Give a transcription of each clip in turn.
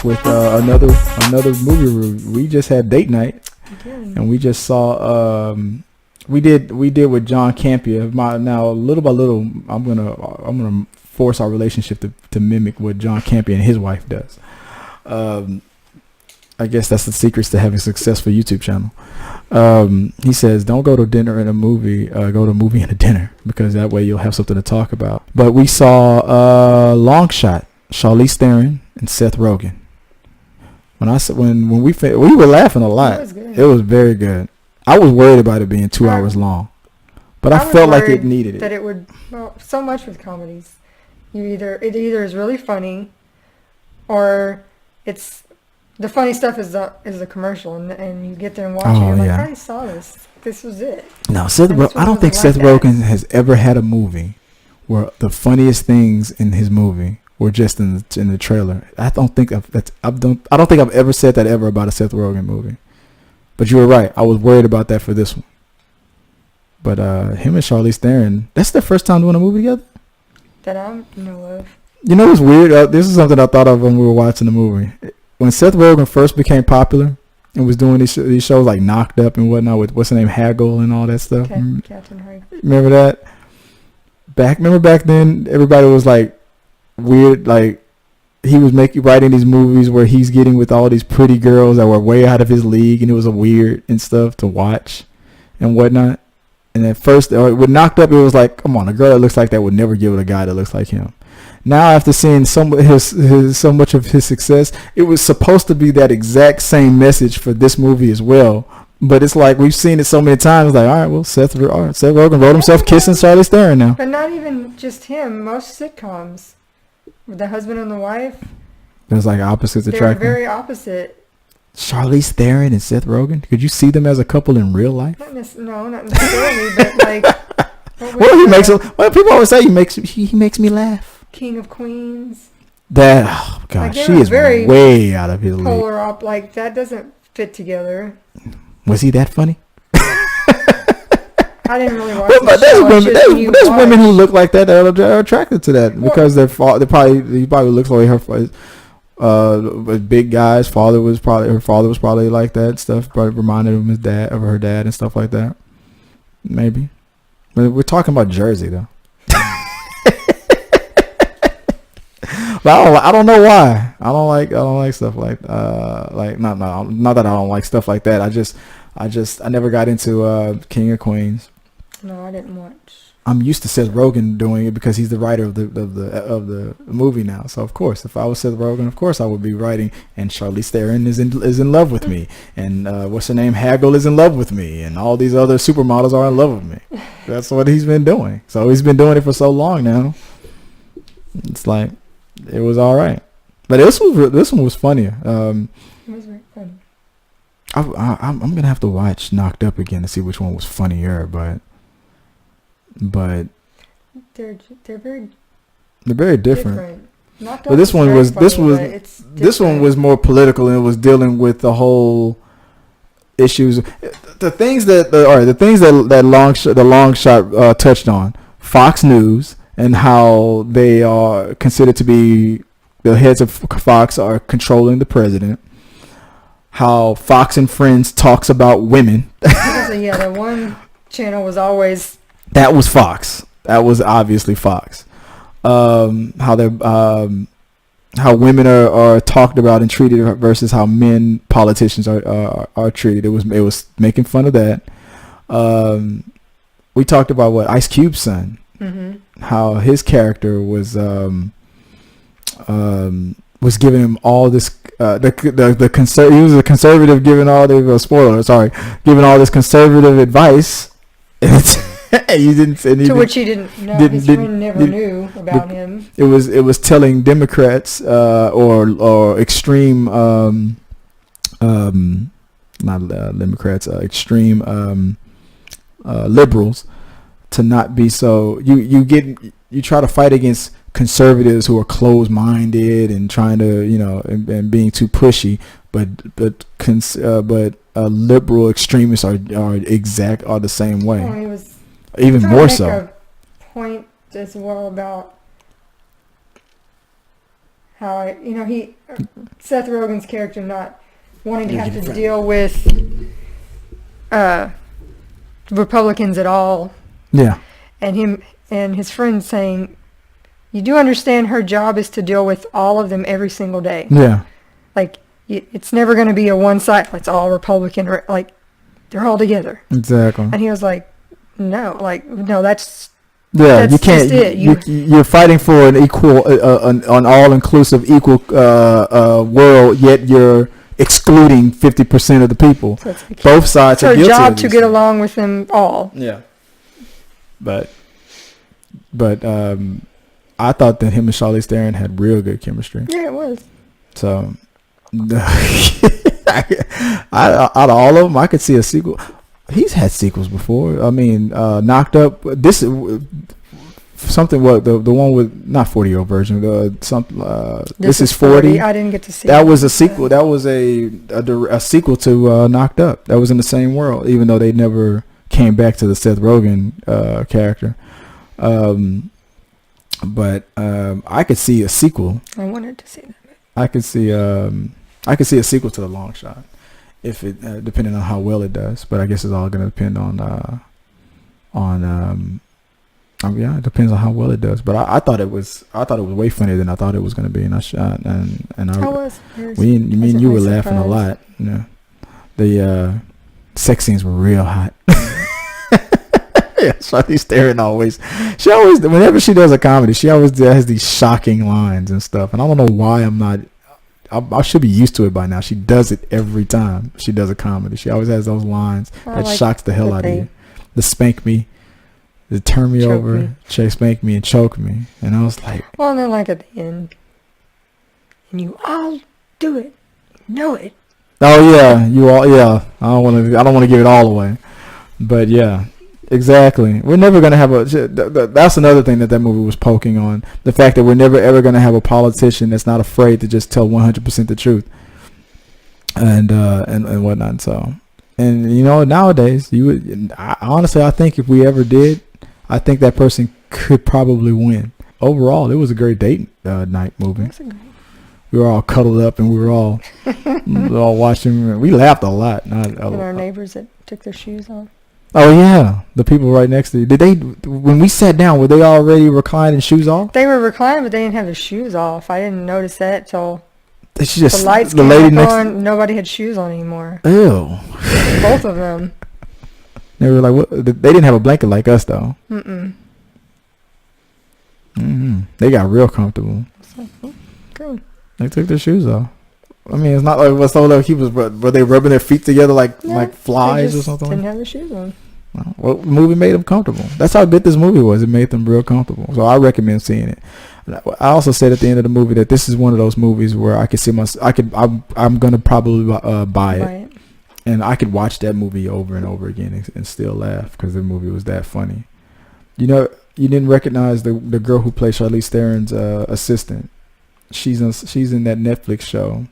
with another movie. We just had date night, and we just saw. We did with John Campia. Now little by little, I'm gonna force our relationship to mimic what John Campia and his wife does. I guess that's the secrets to having a successful YouTube channel. He says, don't go to dinner and a movie, go to a movie and a dinner, because that way you'll have something to talk about. But we saw Longshot, Charlize Theron and Seth Rogen. When we were laughing a lot. It was very good. I was worried about it being 2 hours long, but I felt like it needed it. That it would, so much with comedies. It either is really funny, or it's the funny stuff is the commercial, and you get there and watch it. And you're like, I saw this. This was it. No, I don't think Seth Rogen has ever had a movie where the funniest things in his movie were just in the trailer. I don't think I've ever said that ever about a Seth Rogen movie. But you were right. I was worried about that for this one. But him and Charlize Theron, that's their first time doing a movie together? That I know of. You know what's weird? This is something I thought of when we were watching the movie. When Seth Rogen first became popular and was doing these shows like Knocked Up and whatnot with, what's her name, Haggle and all that stuff. Captain Haggle. Remember that? Remember back then, everybody was like weird, like he was writing these movies where he's getting with all these pretty girls that were way out of his league, and it was weird and stuff to watch and whatnot. And at first, with Knocked Up, it was like, come on, a girl that looks like that would never give it a guy that looks like him. Now, after seeing so much of his success, it was supposed to be that exact same message for this movie as well. But it's like we've seen it so many times. Like, all right, well, Seth Rogen wrote himself kissing Charlize Theron now. But not even just him. Most sitcoms, with the husband and the wife, it's like opposites attract. They're very opposite. Charlize Theron and Seth Rogen. Could you see them as a couple in real life? Not necessarily, but like. Well, people always say he makes me laugh. King of Queens. Oh gosh, she is way out of his league. Polar up, like that doesn't fit together. Was he that funny? I didn't really watch there's women who look like that are attracted to that because he probably looks like her. Big guys. Her father was probably like that stuff. Probably reminded him of her dad and stuff like that. Maybe, but we're talking about Jersey though. But I don't know why. I don't like stuff like not that I don't like stuff like that. I never got into King of Queens. No, I didn't watch. I'm used to Seth Rogen doing it because he's the writer of the movie now. So of course, if I was Seth Rogen, of course I would be writing. And Charlize Theron is in love with me, and what's her name, Haggle is in love with me, and all these other supermodels are in love with me. That's what he's been doing. So he's been doing it for so long now. It's like. It was all right, but this one was funnier. It was very funny. I'm gonna have to watch Knocked Up again to see which one was funnier, but they're very different. But this one was more political, and it was dealing with the whole issues, the things that the long shot touched on, Fox News. And how they are considered to be the heads of Fox are controlling the president. How Fox and Friends talks about women. The one channel was always. That was Fox. That was obviously Fox. How women are talked about and treated versus how men politicians are treated. It was making fun of that. We talked about what Ice Cube's son. Mm-hmm. How his character was giving him all this he was a conservative giving all giving all this conservative advice which he didn't know. His friend never knew about him. It was telling Democrats or extreme not Democrats extreme liberals to not be so you try to fight against conservatives who are closed-minded and trying to and being too pushy, but liberal extremists are the same way. Well, he was even more so. A point as well about how Seth Rogen's character not wanting to have to deal with Republicans at all. Yeah. And him and his friend saying, "You do understand her job is to deal with all of them every single day." Yeah. Like, it's never going to be a one side. It's all Republican. Like, they're all together. Exactly. And he was like, "No, that's." Yeah, that's you can't. Just it. You're fighting for an equal, an all-inclusive, equal world. Yet you're excluding 50% of the people. So both sides are guilty. It's her job to get along with them all. Yeah. But I thought that him and Charlize Theron had real good chemistry. Yeah, it was. So, out of all of them, I could see a sequel. He's had sequels before. I mean, Knocked Up. This something. What the one with not 40-year-old version. This is 40. I didn't get to see. That was a sequel. That was a sequel to Knocked Up. That was in the same world, even though they never came back to the Seth Rogen character. But I could see a sequel. I wanted to see that. I could see a sequel to The Longshot, if it depending on how well it does. But I guess it's all going to depend on it depends on how well it does. But I thought it was way funnier than I thought it was going to be, and me and you were laughing a lot. You know, the sex scenes were real hot. Yeah, Charlize Theron she always, whenever she does a comedy, she always has these shocking lines and stuff. And I don't know why I should be used to it by now. She does it every time she does a comedy. She always has those lines that shocks the hell out of you. The spank me, the turn me over, spank me and choke me. And I was like, well, and then like at the end, and you all do it, you know it. Oh yeah, you all, yeah. I don't want to give it all away, but yeah. Exactly. We're never going to have that's another thing that movie was poking on. The fact that we're never ever going to have a politician that's not afraid to just tell 100% the truth. And whatnot. So, and nowadays honestly, I think if we ever did, I think that person could probably win. Overall, it was a great date night movie. We were all cuddled up and we were all watching. We laughed a lot. And our neighbors that took their shoes off. Oh yeah, the people right next to you. Did they? When we sat down, were they already reclining, shoes off? They were reclining, but they didn't have their shoes off. I didn't notice that till the lights came on. Nobody had shoes on anymore. Ew. Both of them. They were like, what? They didn't have a blanket like us though. They got real comfortable. Good. They took their shoes off. I mean, it's not like what's so like were they rubbing their feet together like flies or something? Didn't have their shoes on. Well, the movie made them comfortable. That's how good this movie was. It made them real comfortable. So I recommend seeing it. I also said at the end of the movie that this is one of those movies where I could see I'm gonna probably buy it, and I could watch that movie over and over again and still laugh because the movie was that funny. You didn't recognize the girl who played Charlize Theron's assistant. She's in that Netflix show.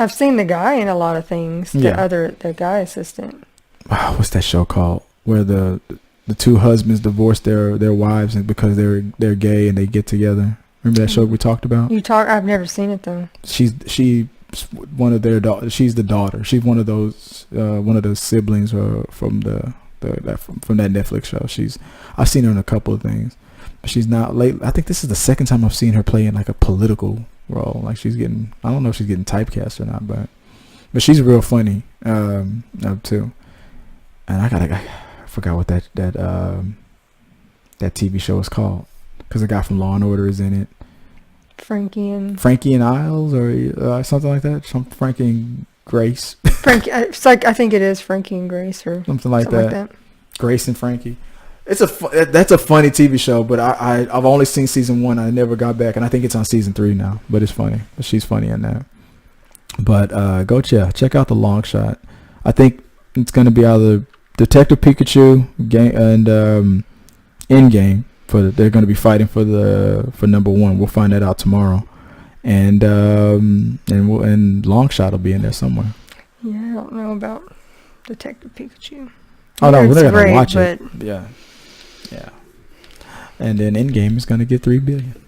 I've seen the guy in a lot of things. The guy assistant. What's that show called? Where the two husbands divorce their wives and because they're gay and they get together. Remember that show we talked about? I've never seen it though. She's one of their daughters. She's the daughter. She's one of those siblings from that Netflix show. I've seen her in a couple of things. She's not late. I think this is the second time I've seen her play in like a political role. Like I don't know if she's getting typecast or not, but she's real funny too. And I forgot what that TV show is called because the guy from Law and Order is in it. Frankie and Isles or something like that. Frankie and Grace. Frankie. It's like I think it is Frankie and Grace or something like that. Grace and Frankie. That's a funny TV show, but I've only seen season 1. I never got back, and I think it's on season 3 now. But it's funny. But she's funny in that. But go check out The Longshot. I think it's gonna be either Detective Pikachu and Endgame. They're gonna be fighting for number 1. We'll find that out tomorrow, and Longshot will be in there somewhere. Yeah, I don't know about Detective Pikachu. Oh no, we're gonna watch it. Yeah. And then Endgame is gonna get $3 billion.